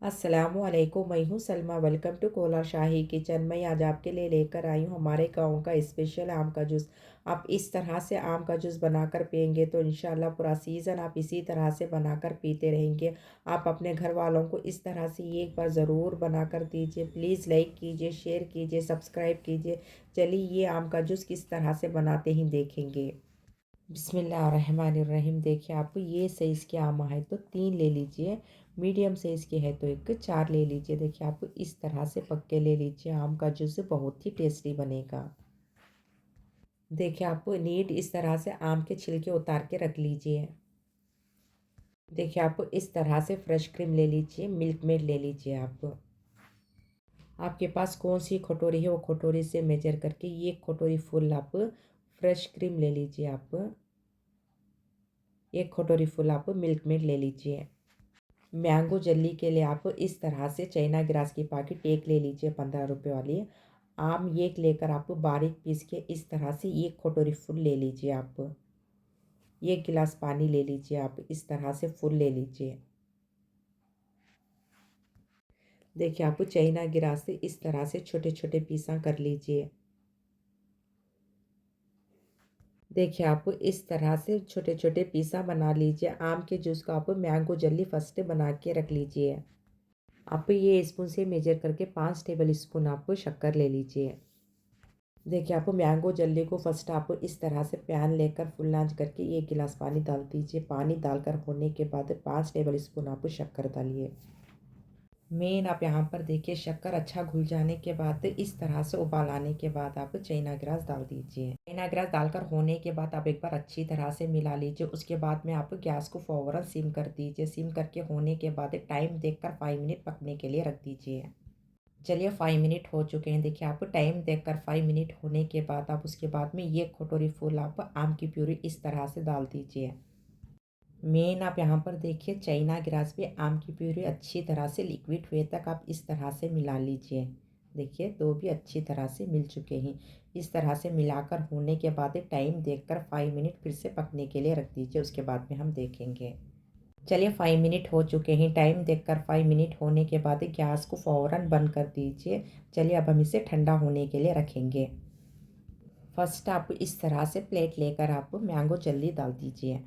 अस्सलामुअलैकुम, मैं हूँ Salma. Welcome to Kolar Shahi kitchen. मैं आज आपके लिए लेकर आई हूँ हमारे गांव का स्पेशल आम का जूस। आप इस तरह से आम का जूस बनाकर पियेंगे तो इंशाल्लाह पूरा सीज़न आप इसी तरह से बनाकर पीते रहेंगे। आप अपने घर वालों को इस तरह से एक बार ज़रूर बनाकर दीजिए। प्लीज़ लाइक कीजिए, शेयर कीजिए, सब्सक्राइब कीजिए। चलिए ये आम का जूस किस तरह से बनाते ही देखेंगे। बिस्मिल्लाहिर्रहमानिर्रहीम। देखिए आप ये साइज़ के आम है तो 3 ले लीजिए। मीडियम साइज़ के है तो एक 4 ले लीजिए। देखिए आप इस तरह से पक्के ले लीजिए। आम का जूस बहुत ही टेस्टी बनेगा। देखिए आप नीट इस तरह से आम के छिलके उतार के रख लीजिए। देखिए आप इस तरह से फ्रेश क्रीम ले लीजिए, मिल्क मेड ले लीजिए। आप आपके पास कौन सी कटोरी है वो कटोरी से मेजर करके ये कटोरी फुल आप फ्रेश क्रीम ले लीजिए। आप एक कटोरी फुल आप मिल्क मेड ले लीजिए। मैंगो जल्ली के लिए आप इस तरह से चाइना ग्रास की पैकेट एक ले लीजिए, 15 रुपये वाली। आम एक लेकर आप बारीक पीस के इस तरह से एक कटोरी फुल ले लीजिए। आप एक गिलास पानी ले लीजिए। आप इस तरह से फुल ले लीजिए। देखिए आप चाइना ग्रास से इस तरह से छोटे छोटे पीसा कर लीजिए। देखिए आप इस तरह से छोटे छोटे पीसा बना लीजिए। आम के जूस को आप मैंगो जल्ली फर्स्ट बना के रख लीजिए। आप ये स्पून से मेजर करके 5 टेबल स्पून आप शक्कर ले लीजिए। देखिए आप मैंगो जल्ली को फर्स्ट आप इस तरह से पैन लेकर फुल आंच करके 1 गिलास पानी डाल दीजिए। पानी डालकर होने के बाद 5 टेबल स्पून आप शक्कर डालिए। मेन आप यहाँ पर देखिए शक्कर अच्छा घुल जाने के बाद इस तरह से उबाल आने के बाद आप चाइना ग्रास डाल दीजिए। चाइना ग्रास डालकर होने के बाद आप एक बार अच्छी तरह से मिला लीजिए। उसके बाद में आप गैस को फौरन सिम कर दीजिए। सिम करके होने के बाद टाइम देखकर 5 मिनट पकने के लिए रख दीजिए। चलिए 5 मिनट हो चुके हैं। देखिए आप टाइम देखकर 5 मिनट होने के बाद आप उसके बाद में ये कटोरी फुल आप आम की प्यूरी इस तरह से डाल दीजिए। मेन आप यहाँ पर देखिए चाइना ग्रास पे आम की प्यूरी अच्छी तरह से लिक्विड हुए तक आप इस तरह से मिला लीजिए। देखिए दो भी अच्छी तरह से मिल चुके हैं। इस तरह से मिलाकर होने के बाद टाइम देखकर 5 मिनट फिर से पकने के लिए रख दीजिए। उसके बाद में हम देखेंगे। चलिए 5 मिनट हो चुके हैं। टाइम देखकर 5 मिनट होने के बाद गैस को फ़ौरन बंद कर दीजिए। चलिए अब हम इसे ठंडा होने के लिए रखेंगे। फर्स्ट आप इस तरह से प्लेट लेकर आप मैंगो जल्ली डाल दीजिए।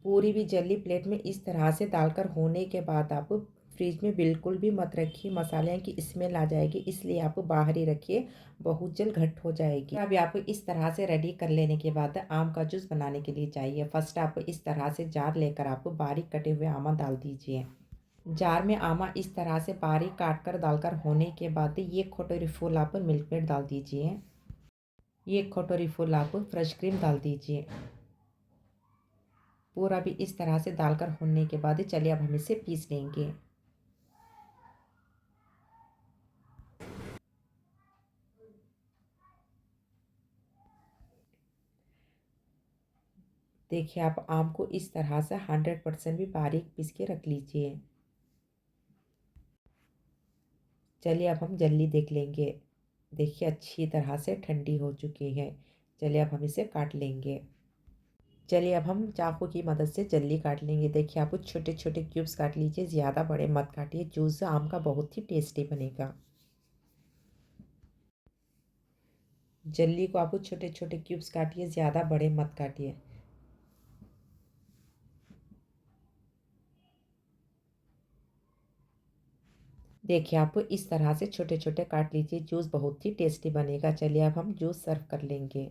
पूरी भी जल्ली प्लेट में इस तरह से डालकर होने के बाद आप फ्रिज में बिल्कुल भी मत रखिए। मसाले की स्मेल आ जाएगी, इसलिए आप बाहर ही रखिए, बहुत जल्द घट हो जाएगी। अभी आप इस तरह से रेडी कर लेने के बाद आम का जूस बनाने के लिए चाहिए। फर्स्ट आप इस तरह से जार लेकर आप बारीक कटे हुए आम डाल दीजिए। जार में आमा इस तरह से बारीक काट कर डालकर होने के बाद ये कटोरी फुल आप मिल्क मेड डाल दीजिए। ये कटोरी फुल आप फ्रेश क्रीम डाल दीजिए। पूरा भी इस तरह से डालकर होने के बाद चलिए अब हम इसे पीस लेंगे। देखिए आप आम को इस तरह से 100% भी बारीक पीस के रख लीजिए। चलिए अब हम जल्दी देख लेंगे। देखिए अच्छी तरह से ठंडी हो चुकी है। चलिए अब हम इसे काट लेंगे। चलिए अब हम चाकू की मदद से जल्दी काट लेंगे। देखिए आप छोटे छोटे क्यूब्स काट लीजिए, ज़्यादा बड़े मत काटिए। जूस आम का बहुत ही टेस्टी बनेगा। जल्दी को आप छोटे छोटे क्यूब्स काटिए, ज़्यादा बड़े मत काटिए। देखिए आप इस तरह से छोटे छोटे काट लीजिए। जूस बहुत ही टेस्टी बनेगा। चलिए अब हम जूस सर्व कर लेंगे।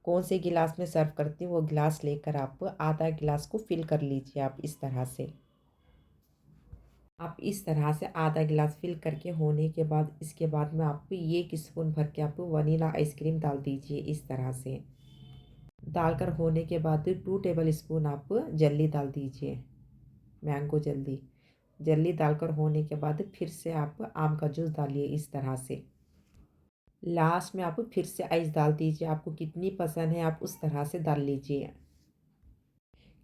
कौन से गिलास में सर्व करते हैं वो गिलास लेकर आप आधा गिलास को फिल कर लीजिए। आप इस तरह से इस तरह से आधा गिलास फिल करके होने के बाद इसके बाद में आप 1 स्पून भर के आप वनीला आइसक्रीम डाल दीजिए। इस तरह से डालकर होने के बाद 2 टेबल स्पून आप जल्दी डाल दीजिए। मैंगो जल्दी जल्दी डालकर होने के बाद फिर से आप आम का जूस डालिए। इस तरह से लास्ट में आप फिर से आइस डाल दीजिए। आपको कितनी पसंद है आप उस तरह से डाल लीजिए।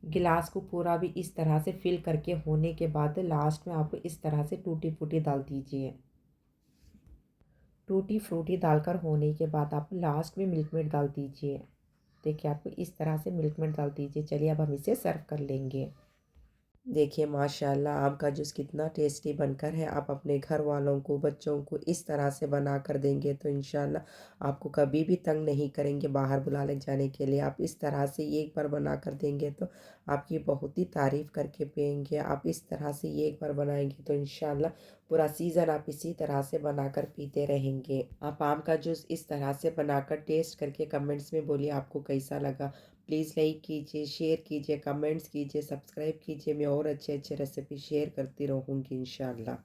गिलास को पूरा भी इस तरह से फिल करके होने के बाद लास्ट में आप इस तरह से टूटी फ्रूटी डाल दीजिए। टूटी फ्रूटी डालकर होने के बाद आप लास्ट में मिल्क मेड डाल दीजिए। देखिए आपको इस तरह से मिल्क मेड डाल दीजिए। चलिए अब हम इसे सर्व कर लेंगे। देखिए माशाल्लाह आम का जूस कितना टेस्टी बनकर है। आप अपने घर वालों को, बच्चों को इस तरह से बना कर देंगे तो इंशाल्लाह आपको कभी भी तंग नहीं करेंगे बाहर बुला ले जाने के लिए। आप इस तरह से ये एक बार बना कर देंगे तो आपकी बहुत ही तारीफ़ करके पिएँगे। आप इस तरह से ये एक बार बनाएँगे तो इंशाल्लाह पूरा सीज़न आप इसी तरह से बनाकर पीते रहेंगे। आप आम का जूस इस तरह से बनाकर टेस्ट करके कमेंट्स में बोलिए आपको कैसा लगा। प्लीज़ लाइक कीजिए, शेयर कीजिए, कमेंट्स कीजिए, सब्सक्राइब कीजिए। मैं और अच्छे-अच्छे रेसिपी शेयर करती रहूँगी इंशाल्लाह।